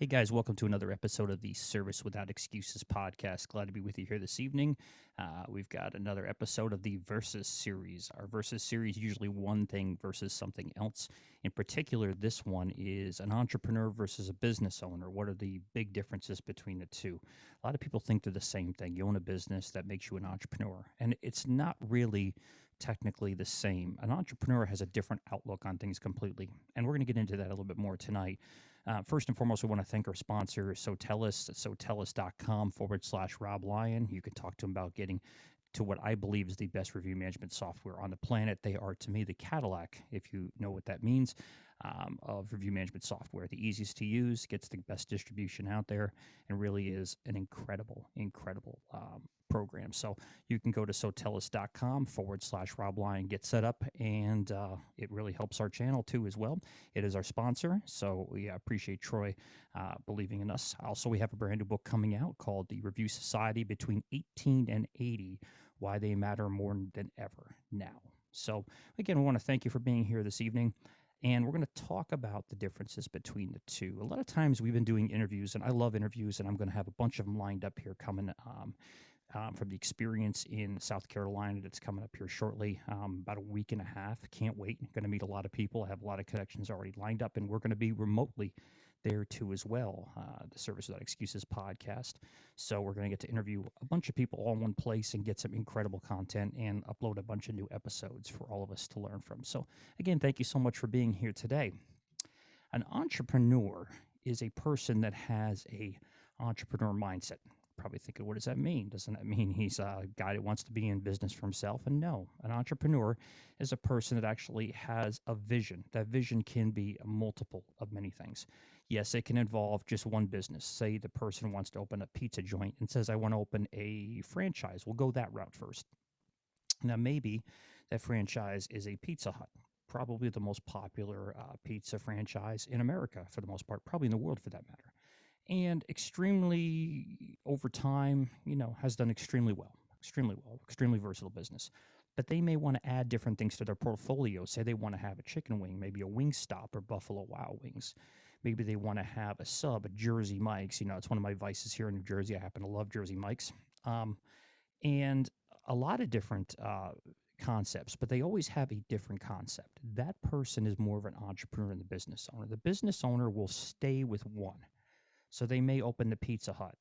Hey guys, welcome to another episode of the Service Without Excuses podcast. Glad to be with you here this evening. We've got another episode of the Versus series. Our Versus series usually one thing versus something else. In particular, this one is an entrepreneur versus a business owner. What are the big differences between the two? A lot of people think they're the same thing. You own a business that makes you an entrepreneur, and it's not really technically the same. An entrepreneur has a different outlook on things completely, and we're going to get into that a little bit more tonight. First and foremost, we want to thank our sponsor, Sotellus, sotellus.com/Rob Lyon. You can talk to him about getting to what I believe is the best review management software on the planet. They are, to me, the Cadillac, if you know what that means, of review management software. The easiest to use, gets the best distribution out there, and really is an incredible, incredible program. So you can go to sotellus.com/Rob Lyon, get set up, and it really helps our channel too as well. It is our sponsor, so we appreciate Troy believing in us. Also, we have a brand new book coming out called The Review Society Between 18 and 80, Why They Matter More Than Ever Now. So again, we want to thank you for being here this evening. And we're going to talk about the differences between the two. A lot of times we've been doing interviews, and I love interviews, and I'm going to have a bunch of them lined up here coming from the experience in South Carolina that's coming up here shortly, about a week and a half. Can't wait. Going to meet a lot of people. I have a lot of connections already lined up, and we're going to be remotely there too as well, the Service Without Excuses podcast. So we're going to get to interview a bunch of people all in one place and get some incredible content and upload a bunch of new episodes for all of us to learn from. So again, thank you so much for being here today. An entrepreneur is a person that has a entrepreneur mindset. Probably thinking, what does that mean? Doesn't that mean he's a guy that wants to be in business for himself? And no, an entrepreneur is a person that actually has a vision. That vision can be a multiple of many things. Yes, it can involve just one business. Say the person wants to open a pizza joint and says, I want to open a franchise. We'll go that route first. Now, maybe that franchise is a Pizza Hut, probably the most popular pizza franchise in America for the most part, probably in the world for that matter. And extremely, over time, has done extremely well, extremely versatile business. But they may want to add different things to their portfolio. Say they want to have a chicken wing, maybe a Wingstop or Buffalo Wild Wings. Maybe they want to have a sub, a Jersey Mike's. It's one of my vices here in New Jersey. I happen to love Jersey Mike's. And a lot of different concepts, but they always have a different concept. That person is more of an entrepreneur than the business owner. The business owner will stay with one. So they may open the Pizza Hut,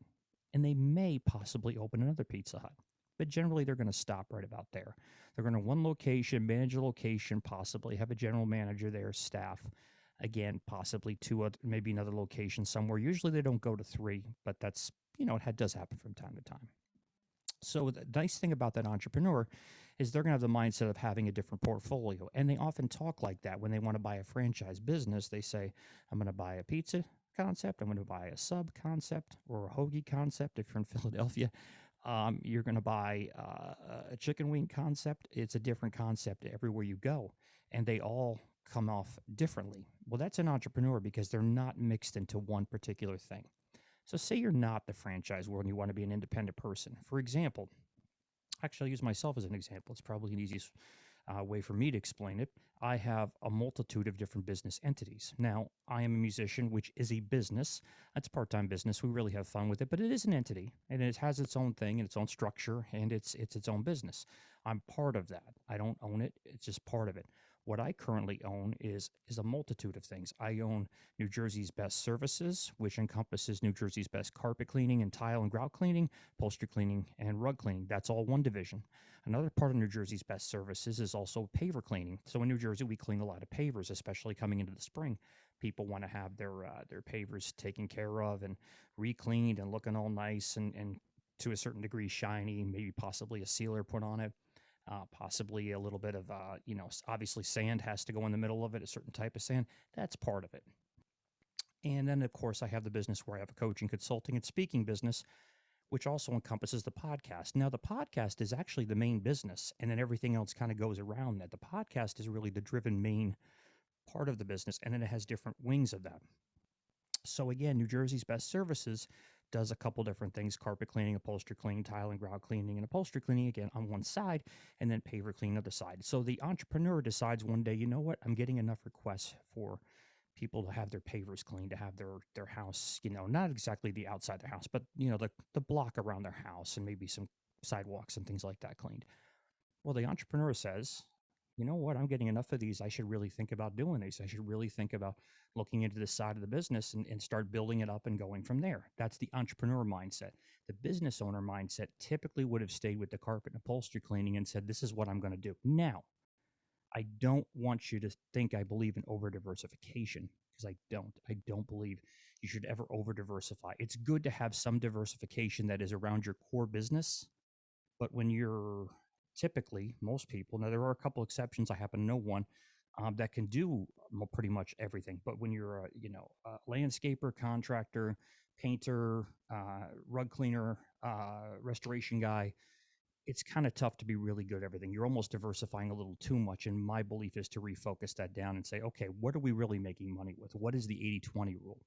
and they may possibly open another Pizza Hut. But generally, they're going to stop right about there. They're going to one location, manage a location, possibly have a general manager there, staff. Again, possibly two, maybe another location somewhere. Usually they don't go to three, but that's, it does happen from time to time. So the nice thing about that entrepreneur is they're going to have the mindset of having a different portfolio. And they often talk like that when they want to buy a franchise business. They say, I'm going to buy a pizza concept. I'm going to buy a sub concept or a hoagie concept. If you're in Philadelphia, you're going to buy a chicken wing concept. It's a different concept everywhere you go. And they all come off differently. Well, that's an entrepreneur because they're not mixed into one particular thing. So say you're not the franchise world and you want to be an independent person. For example, actually, I'll use myself as an example. It's probably an easiest way for me to explain it. I have a multitude of different business entities. Now, I am a musician, which is a business. It's part-time business. We really have fun with it, but it is an entity, and it has its own thing and its own structure, and it's its own business. I'm part of that. I don't own it. It's just part of it. What I currently own is a multitude of things. I own New Jersey's Best Services, which encompasses New Jersey's best carpet cleaning and tile and grout cleaning, upholstery cleaning, and rug cleaning. That's all one division. Another part of New Jersey's Best Services is also paver cleaning. So in New Jersey, we clean a lot of pavers, especially coming into the spring. People want to have their pavers taken care of and re-cleaned and looking all nice and to a certain degree shiny, maybe possibly a sealer put on it. Possibly a little bit of, obviously sand has to go in the middle of it, a certain type of sand. That's part of it. And then, of course, I have the business where I have a coaching, consulting, and speaking business, which also encompasses the podcast. Now, the podcast is actually the main business, and then everything else kind of goes around that. The podcast is really the driven main part of the business, and then it has different wings of that. So again, New Jersey's Best Services does a couple different things: carpet cleaning, upholstery cleaning, tile and grout cleaning, and upholstery cleaning again on one side, and then paver cleaning on the other side. So the entrepreneur decides one day, you know what, I'm getting enough requests for people to have their pavers cleaned, to have their house, not exactly the outside of their house, but the block around their house and maybe some sidewalks and things like that cleaned. Well, the entrepreneur says, you know what, I'm getting enough of these. I should really think about doing these. I should really think about looking into this side of the business and start building it up and going from there. That's the entrepreneur mindset. The business owner mindset typically would have stayed with the carpet and upholstery cleaning and said, this is what I'm going to do. Now, I don't want you to think I believe in over diversification, because I don't. I don't believe you should ever over diversify. It's good to have some diversification that is around your core business, but when you're typically, most people, now there are a couple exceptions, I happen to know one, that can do pretty much everything. But when you're a landscaper, contractor, painter, rug cleaner, restoration guy, it's kind of tough to be really good at everything. You're almost diversifying a little too much. And my belief is to refocus that down and say, okay, what are we really making money with? What is the 80-20 rule?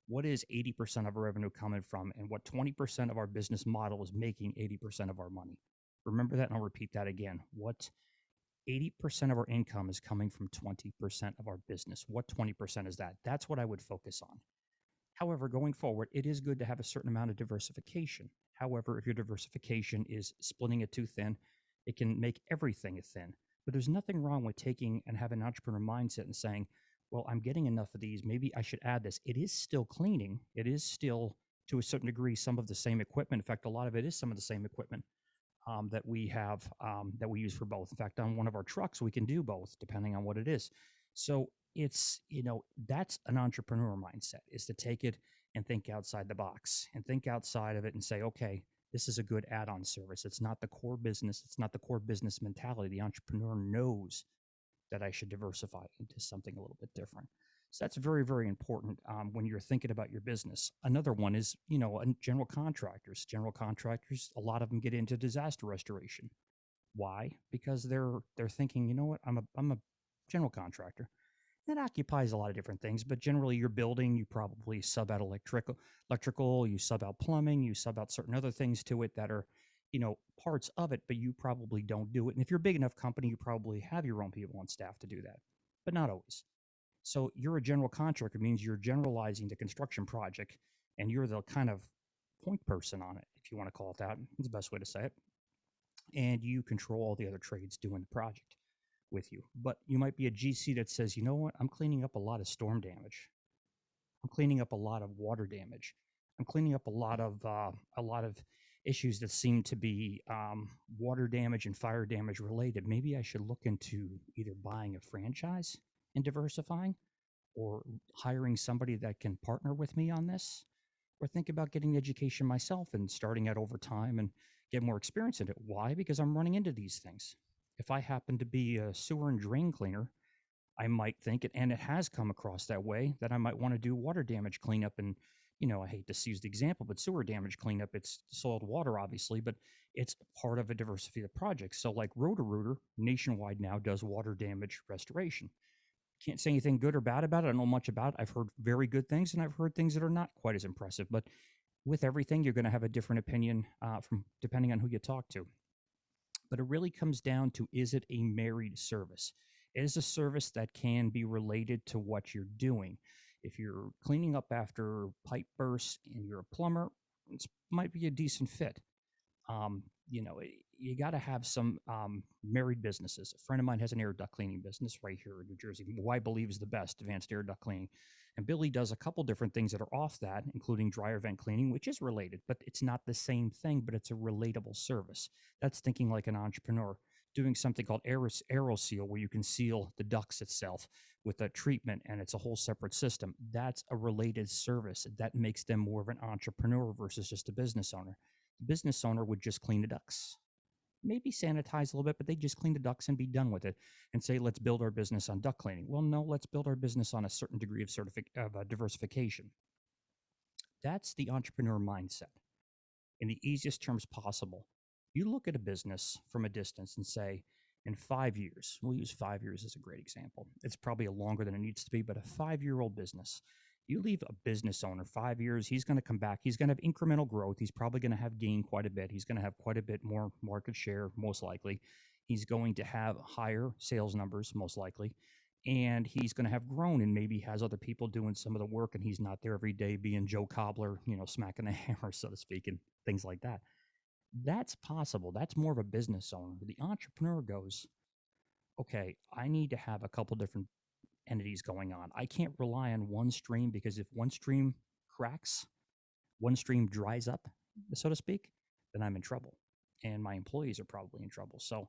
What is 80% of our revenue coming from? And what 20% of our business model is making 80% of our money? Remember that, and I'll repeat that again. What 80% of our income is coming from 20% of our business? What 20% is that? That's what I would focus on. However, going forward, it is good to have a certain amount of diversification. However, if your diversification is splitting it too thin, it can make everything thin. But there's nothing wrong with taking and having an entrepreneur mindset and saying, well, I'm getting enough of these. Maybe I should add this. It is still cleaning. It is still, to a certain degree, some of the same equipment. In fact, a lot of it is some of the same equipment that we have, that we use for both. In fact, on one of our trucks, we can do both depending on what it is. So it's, that's an entrepreneur mindset, is to take it and think outside the box and think outside of it and say, okay, this is a good add-on service. It's not the core business. It's not the core business mentality. The entrepreneur knows that I should diversify into something a little bit different. So that's very, very important when you're thinking about your business. Another one is, general contractors. General contractors, a lot of them get into disaster restoration. Why? Because they're thinking, you know what, I'm a general contractor. That occupies a lot of different things, but generally you're building, you probably sub out electrical, you sub out plumbing, you sub out certain other things to it that are, parts of it, but you probably don't do it. And if you're a big enough company, you probably have your own people on staff to do that, but not always. So you're a general contractor, means you're generalizing the construction project and you're the kind of point person on it, if you want to call it that. It's the best way to say it. And you control all the other trades doing the project with you. But you might be a GC that says, you know what, I'm cleaning up a lot of storm damage. I'm cleaning up a lot of water damage. I'm cleaning up a lot of issues that seem to be water damage and fire damage related. Maybe I should look into either buying a franchise and diversifying, or hiring somebody that can partner with me on this, or think about getting education myself and starting out over time and get more experience in it. Why? Because I'm running into these things. If I happen to be a sewer and drain cleaner, I might think it, and it has come across that way, that I might want to do water damage cleanup. And, I hate to use the example, but sewer damage cleanup, it's soiled water, obviously, but it's part of a diversity of projects. So like Roto-Rooter nationwide now does water damage restoration. Can't say anything good or bad about it. I don't know much about it. I've heard very good things, and I've heard things that are not quite as impressive. But with everything, you're going to have a different opinion from depending on who you talk to. But it really comes down to, is it a married service? It is a service that can be related to what you're doing. If you're cleaning up after pipe bursts and you're a plumber, it might be a decent fit. Um, you got to have some married businesses. A friend of mine has an air duct cleaning business right here in New Jersey, who I believe is the best, Advanced Air Duct Cleaning. And Billy does a couple different things that are off that, including dryer vent cleaning, which is related, but it's not the same thing, but it's a relatable service. That's thinking like an entrepreneur. Doing something called AeroSeal, where you can seal the ducts itself with a treatment, and it's a whole separate system. That's a related service. That makes them more of an entrepreneur versus just a business owner. The business owner would just clean the ducts, maybe sanitize a little bit, but they just clean the ducts and be done with it and say, let's build our business on duct cleaning. Well, no, let's build our business on a certain degree of diversification. That's the entrepreneur mindset in the easiest terms possible. You look at a business from a distance and say, in 5 years, we'll use 5 years as a great example. It's probably longer than it needs to be, but a 5-year-old business. You leave a business owner 5 years, he's going to come back. He's going to have incremental growth. He's probably going to have gained quite a bit. He's going to have quite a bit more market share, most likely. He's going to have higher sales numbers, most likely. and he's going to have grown and maybe has other people doing some of the work and he's not there every day being Joe Cobbler, smacking the hammer, so to speak, and things like that. That's possible. That's more of a business owner. The entrepreneur goes, okay, I need to have a couple different entities going on. I can't rely on one stream because if one stream cracks, one stream dries up, so to speak, then I'm in trouble. And my employees are probably in trouble. So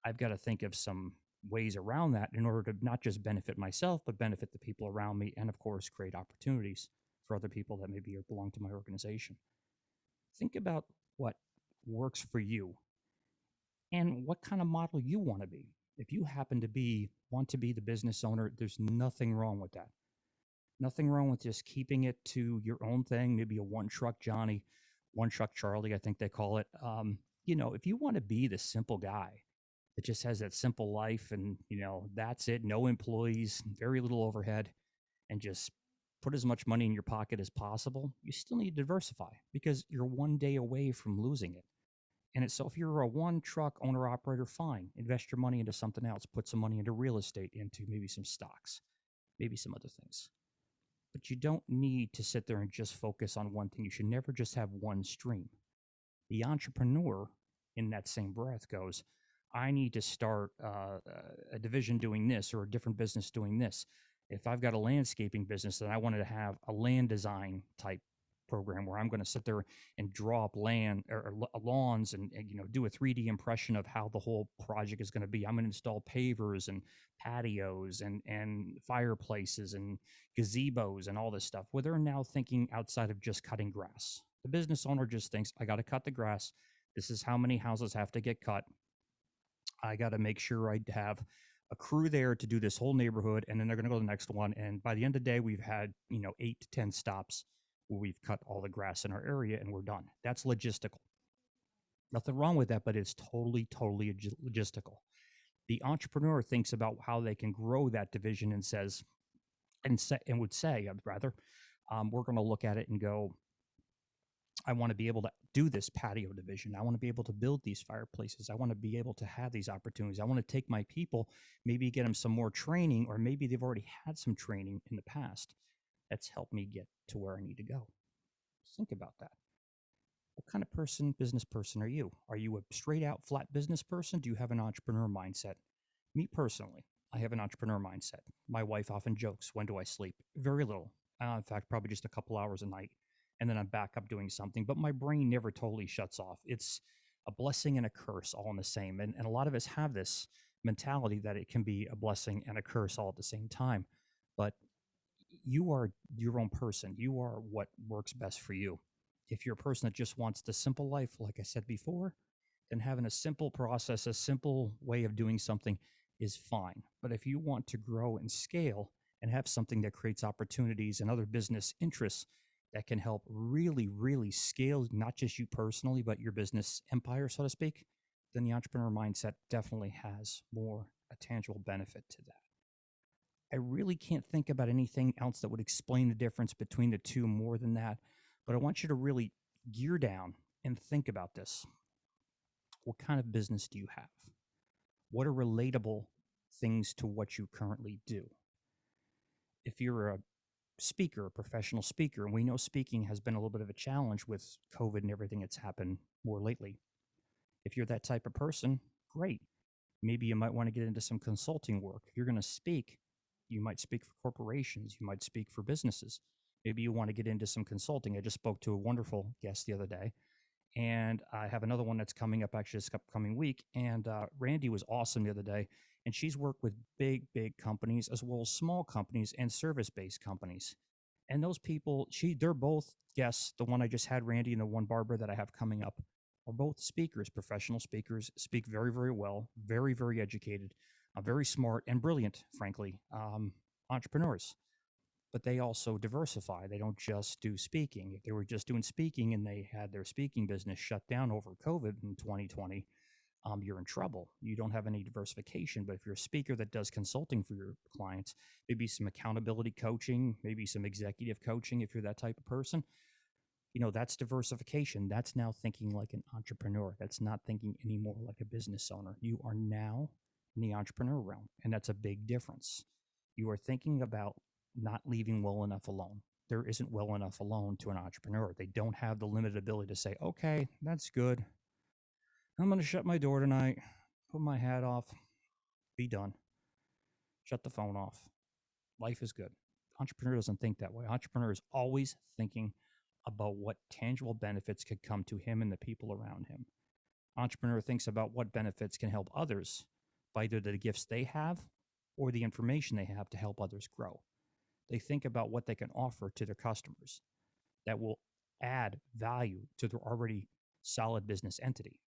I've got to think of some ways around that in order to not just benefit myself, but benefit the people around me and, of course, create opportunities for other people that maybe belong to my organization. Think about what works for you and what kind of model you want to be. If you happen to want to be the business owner, there's nothing wrong with that. Nothing wrong with just keeping it to your own thing, maybe a one truck Johnny, one truck Charlie, I think they call it. If you want to be the simple guy that just has that simple life and, that's it, no employees, very little overhead, and just put as much money in your pocket as possible, you still need to diversify because you're one day away from losing it. And so if you're a one truck owner operator, fine, invest your money into something else, put some money into real estate, into maybe some stocks, maybe some other things. But you don't need to sit there and just focus on one thing. You should never just have one stream. The entrepreneur, in that same breath, goes, I need to start a division doing this or a different business doing this. If I've got a landscaping business, then I wanted to have a land design type program where I'm going to sit there and draw up land or lawns and do a 3D impression of how the whole project is going to be. I'm going to install pavers and patios and fireplaces and gazebos and all this stuff, where they're now thinking outside of just cutting grass. The business owner just thinks, I got to cut the grass. This is how many houses have to get cut. I got to make sure I have a crew there to do this whole neighborhood, and then they're going to go to the next one. And by the end of the day, we've had 8 to 10 stops where we've cut all the grass in our area, and we're done. That's logistical. Nothing wrong with that, but it's totally, totally logistical. The entrepreneur thinks about how they can grow that division and says, and would say, rather, we're going to look at it and go, I want to be able to do this patio division. I want to be able to build these fireplaces. I want to be able to have these opportunities. I want to take my people, maybe get them some more training, or maybe they've already had some training in the past that's helped me get to where I need to go. Think about that. What kind of business person are you? Are you a straight out flat business person? Do you have an entrepreneur mindset? Me personally, I have an entrepreneur mindset. My wife often jokes, when do I sleep? Very little. In fact, probably just a couple hours a night. And then I'm back up doing something. But my brain never totally shuts off. It's a blessing and a curse all in the same. And a lot of us have this mentality that it can be a blessing and a curse all at the same time. But you are your own person. You are what works best for you. If you're a person that just wants the simple life, like I said before, then having a simple process, a simple way of doing something is fine. But if you want to grow and scale and have something that creates opportunities and other business interests that can help really, really scale not just you personally, but your business empire, so to speak, then the entrepreneur mindset definitely has more a tangible benefit to that. I really can't think about anything else that would explain the difference between the two more than that. But I want you to really gear down and think about this. What kind of business do you have? What are relatable things to what you currently do? If you're a speaker, a professional speaker, and we know speaking has been a little bit of a challenge with COVID and everything that's happened more lately. If you're that type of person, great. Maybe you might want to get into some consulting work. If you're going to speak, you might speak for corporations, you might speak for businesses. Maybe you want to get into some consulting. I just spoke to a wonderful guest the other day, and I have another one that's coming up actually this upcoming week. And Randy was awesome the other day, and she's worked with big, big companies as well as small companies and service-based companies. And those people, they're both guests. The one I just had, Randy, and the one Barbara that I have coming up are both speakers, professional speakers, speak very, very well, very, very educated, very smart and brilliant, frankly, entrepreneurs. But they also diversify. They don't just do speaking. If they were just doing speaking and they had their speaking business shut down over COVID in 2020, you're in trouble. You don't have any diversification. But if you're a speaker that does consulting for your clients, maybe some accountability coaching, maybe some executive coaching, if you're that type of person, that's diversification. That's now thinking like an entrepreneur. That's not thinking anymore like a business owner. You are now in the entrepreneur realm, and that's a big difference. You are thinking about not leaving well enough alone. There isn't well enough alone to an entrepreneur. They don't have the limited ability to say, okay, that's good. I'm going to shut my door tonight, put my hat off, be done, shut the phone off. Life is good. Entrepreneur doesn't think that way. Entrepreneur is always thinking about what tangible benefits could come to him and the people around him. Entrepreneur thinks about what benefits can help others by either the gifts they have or the information they have to help others grow. They think about what they can offer to their customers that will add value to their already solid business entity.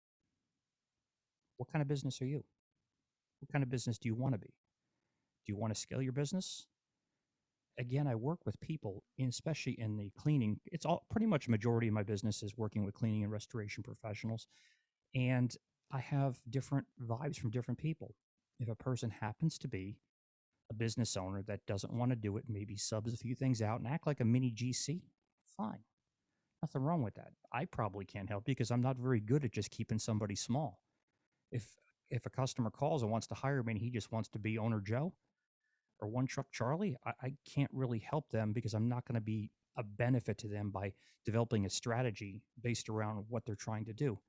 What kind of business are you? What kind of business do you want to be? Do you want to scale your business? Again, I work with people, especially in the cleaning. It's all pretty much a majority of my business is working with cleaning and restoration professionals. And I have different vibes from different people. If a person happens to be a business owner that doesn't want to do it, maybe subs a few things out and act like a mini GC, fine. Nothing wrong with that. I probably can't help because I'm not very good at just keeping somebody small. If if a customer calls and wants to hire me and he just wants to be owner Joe or one truck Charlie, I can't really help them because I'm not going to be a benefit to them by developing a strategy based around what they're trying to do.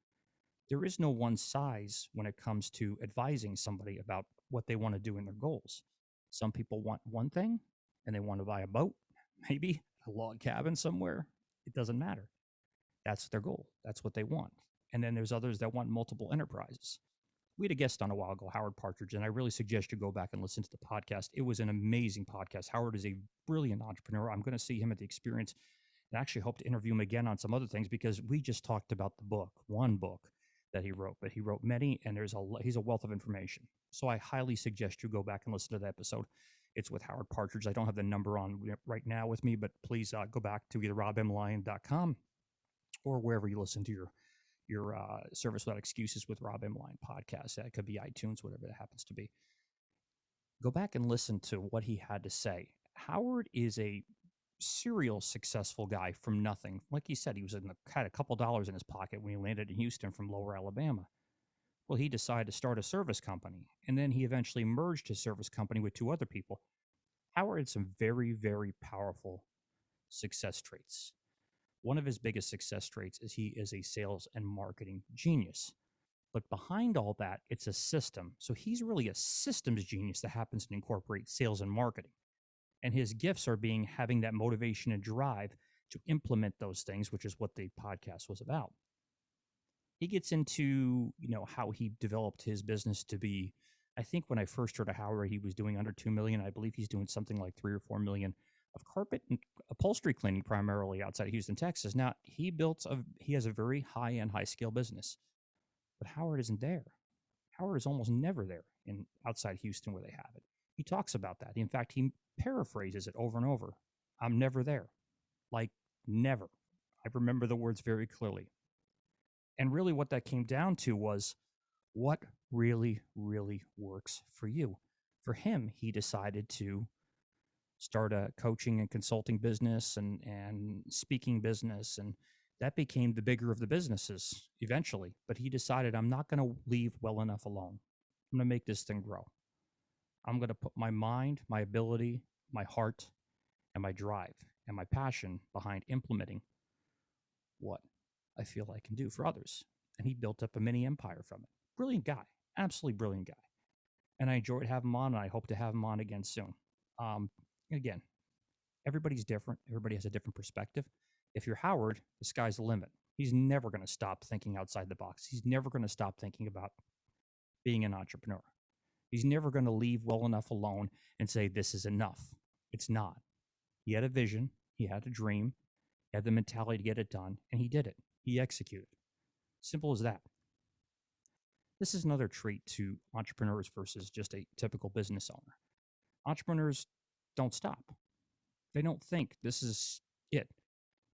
There is no one size when it comes to advising somebody about what they want to do in their goals. Some people want one thing and they want to buy a boat, maybe a log cabin somewhere. It doesn't matter. That's their goal. That's what they want. And then there's others that want multiple enterprises. We had a guest on a while ago, Howard Partridge, and I really suggest you go back and listen to the podcast. It was an amazing podcast. Howard is a brilliant entrepreneur. I'm going to see him at the experience and actually hope to interview him again on some other things because we just talked about the book, one book that he wrote, but he wrote many, and he's a wealth of information. So I highly suggest you go back and listen to that episode. It's with Howard Partridge. I don't have the number on right now with me, but please go back to either robmlyon.com or wherever you listen to your Service Without Excuses with Rob M. Lyon podcast. That could be iTunes, whatever that happens to be. Go back and listen to what he had to say. Howard is a serial successful guy from nothing. Like he said, he had a couple dollars in his pocket when he landed in Houston from Lower Alabama. Well, he decided to start a service company, and then he eventually merged his service company with two other people. Howard had some very, very powerful success traits. One of his biggest success traits is he is a sales and marketing genius. But behind all that, it's a system. So he's really a systems genius that happens to incorporate sales and marketing. And his gifts are having that motivation and drive to implement those things, which is what the podcast was about. He gets into, how he developed his business to be, I think when I first heard of Howard, he was doing under 2 million. I believe he's doing something like 3 or 4 million of carpet and upholstery cleaning primarily outside of Houston, Texas. Now he has a very high-end, high-scale business, but Howard isn't there. Howard is almost never there outside Houston where they have it. He talks about that. In fact, he paraphrases it over and over. I'm never there. Like, never. I remember the words very clearly. And really what that came down to was what really, really works for you. For him, he decided to start a coaching and consulting business and speaking business. And that became the bigger of the businesses eventually. But he decided, I'm not going to leave well enough alone. I'm going to make this thing grow. I'm going to put my mind, my ability, my heart, and my drive and my passion behind implementing what I feel I can do for others. And he built up a mini empire from it. Brilliant guy, absolutely brilliant guy. And I enjoyed having him on, and I hope to have him on again soon. Again, everybody's different. Everybody has a different perspective. If you're Howard, the sky's the limit. He's never going to stop thinking outside the box. He's never going to stop thinking about being an entrepreneur. He's never going to leave well enough alone and say, this is enough. It's not. He had a vision. He had a dream. He had the mentality to get it done, and he did it. He executed. Simple as that. This is another trait to entrepreneurs versus just a typical business owner. Entrepreneurs don't stop. They don't think this is it.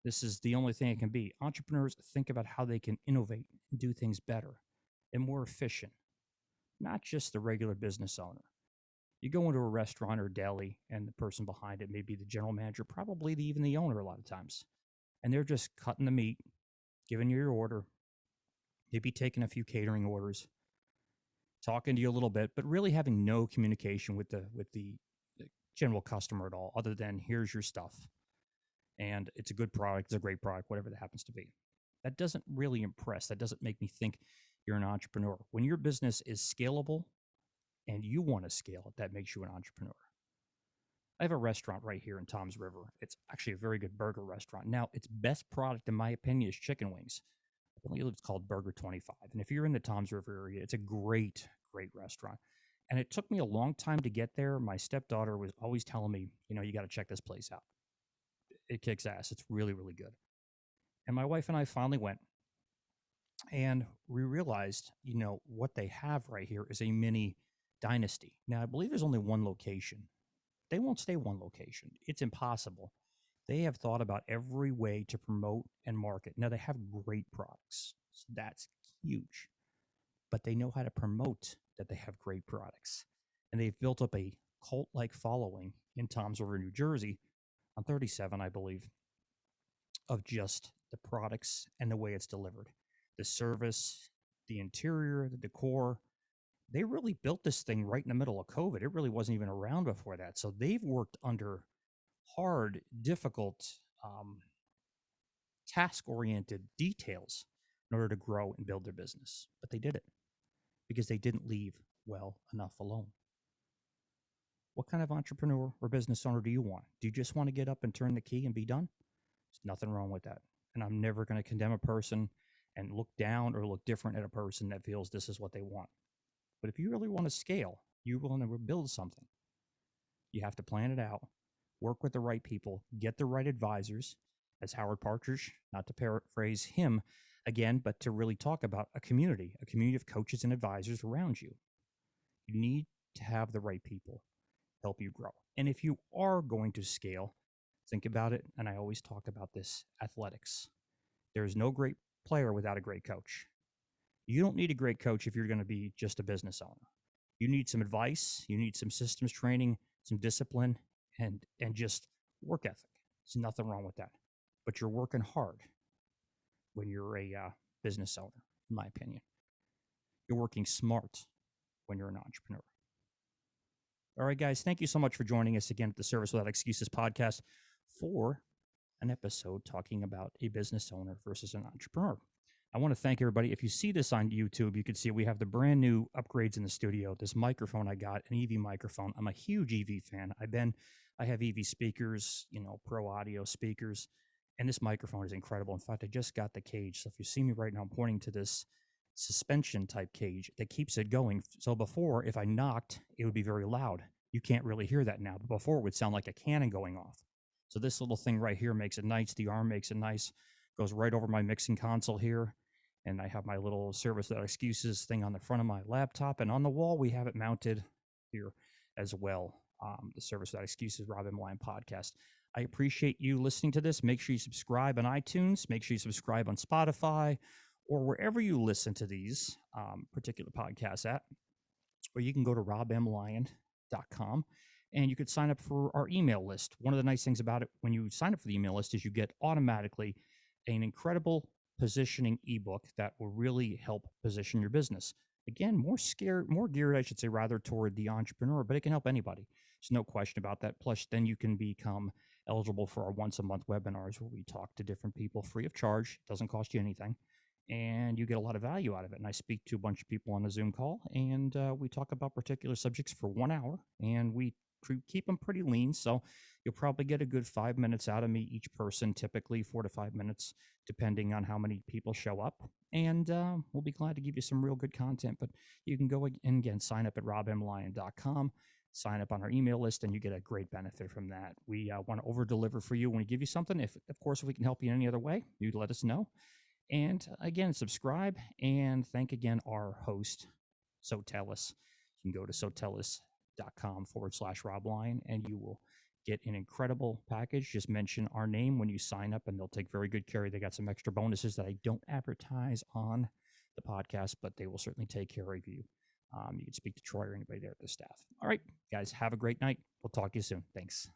This is the only thing it can be. Entrepreneurs think about how they can innovate and do things better and more efficient, not just the regular business owner. You go into a restaurant or deli, and the person behind it may be the general manager, probably even the owner a lot of times. And they're just cutting the meat, giving you your order, maybe taking a few catering orders, talking to you a little bit, but really having no communication with the general customer at all, other than here's your stuff. And it's a good product, it's a great product, whatever that happens to be. That doesn't really impress. That doesn't make me think you're an entrepreneur. When your business is scalable and you want to scale it, that makes you an entrepreneur. I have a restaurant right here in Toms River. It's actually a very good burger restaurant. Now, its best product, in my opinion, is chicken wings. I believe it's called Burger 25. And if you're in the Toms River area, it's a great, great restaurant. And it took me a long time to get there. My stepdaughter was always telling me, you got to check this place out. It kicks ass. It's really, really good. And my wife and I finally went. And we realized, what they have right here is a mini dynasty. Now, I believe there's only one location. They won't stay one location. It's impossible. They have thought about every way to promote and market. Now, they have great products. So that's huge. But they know how to promote that they have great products. And they've built up a cult-like following in Toms River, New Jersey, on 37, I believe, of just the products and the way it's delivered. The service, the interior, the decor. They really built this thing right in the middle of COVID. It really wasn't even around before that. So they've worked under hard, difficult, task-oriented details in order to grow and build their business. But they did it because they didn't leave well enough alone. What kind of entrepreneur or business owner do you want? Do you just want to get up and turn the key and be done? There's nothing wrong with that. And I'm never going to condemn a person and look down or look different at a person that feels this is what they want. But if you really want to scale, you want to build something, you have to plan it out, work with the right people, get the right advisors, as Howard Partridge, not to paraphrase him again, but to really talk about a community of coaches and advisors around you. You need to have the right people help you grow. And if you are going to scale, think about it, and I always talk about this, athletics. There is no great player without a great coach. You don't need a great coach if you're going to be just a business owner. You need some advice, you need some systems training, some discipline, and just work ethic. There's nothing wrong with that. But you're working hard when you're a business owner, in my opinion. You're working smart when you're an entrepreneur. All right, guys, thank you so much for joining us again at the Service Without Excuses podcast for an episode talking about a business owner versus an entrepreneur. I want to thank everybody. If you see this on YouTube, you can see we have the brand new upgrades in the studio. This microphone I got, an EV microphone. I'm a huge EV fan. I have EV speakers, pro audio speakers, and this microphone is incredible. In fact, I just got the cage. So if you see me right now, I'm pointing to this suspension type cage that keeps it going. So before, if I knocked, it would be very loud. You can't really hear that now, but before it would sound like a cannon going off. So this little thing right here makes it nice. The arm makes it nice. Goes right over my mixing console here. And I have my little Service Without Excuses thing on the front of my laptop. And on the wall, we have it mounted here as well. The Service Without Excuses Rob M. Lyon podcast. I appreciate you listening to this. Make sure you subscribe on iTunes. Make sure you subscribe on Spotify or wherever you listen to these particular podcasts at. Or you can go to robmlyon.com and you could sign up for our email list. One of the nice things about it, when you sign up for the email list, is you get automatically an incredible positioning ebook that will really help position your business. Again, more geared, I should say, rather toward the entrepreneur, but it can help anybody. There's no question about that. Plus, then you can become eligible for our once-a-month webinars where we talk to different people free of charge. It doesn't cost you anything, and you get a lot of value out of it. And I speak to a bunch of people on a Zoom call, and we talk about particular subjects for 1 hour, and we keep them pretty lean. So you'll probably get a good 5 minutes out of me each person, typically 4 to 5 minutes, depending on how many people show up. And we'll be glad to give you some real good content. But you can go and again, sign up at robmlyon.com, sign up on our email list, and you get a great benefit from that. We want to over deliver for you when we give you something. If we can help you in any other way, you'd let us know. And again, subscribe and thank again our host, Sotellus. You can go to sotellus.com/Rob Lyon and you will get an incredible package. Just mention our name when you sign up and they'll take very good care of you. They got some extra bonuses that I don't advertise on the podcast, but they will certainly take care of you. You can speak to Troy or anybody there at the staff. All right, guys, have a great night. We'll talk to you soon. Thanks.